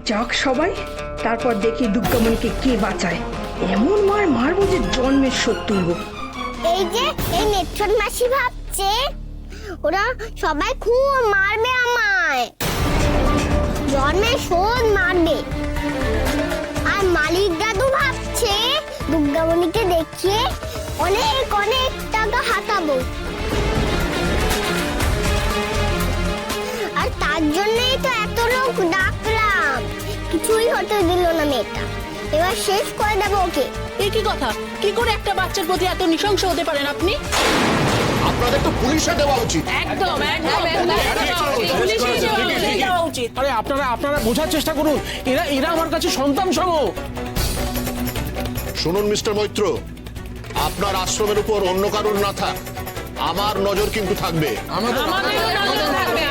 যাক সবাই, তারপর দেখি দুর্গামণিকে কে বাঁচায়। এমন মার মারবো যে জন্মের শোধ তুলবো। এই যে এই নেত্রন মাসি ভাবছে ওরা সবাই খুব মারবে আমায়, জন্মের শোধ মারবে। আর মালিক দাদু ভাবছে দুর্গামণিকে দেখিয়ে অনেক অনেক টাকা হাতাবো। আর তার জন্যই তো এত লোক ডাকলাম, কিছুই হতে দিল না মেয়েটা। এবার শেষ করে দেবো ওকে। এ কি কথা? কি করে একটা বাচ্চার প্রতি এত নৃশংস হতে পারেন আপনি? আপনাদের তো পুলিশে দেওয়া উচিত। একদম একদম দেওয়া উচিত। আরে আপনারা বোঝার চেষ্টা করুন, এরা আমার কাছে সন্তান সম। শুনুন মিস্টার মৈত্র, আপনার আশ্রমের উপর অন্য কারোর না থাক, আমার নজর কিন্তু থাকবে। আমাদেরও নজর থাকবে।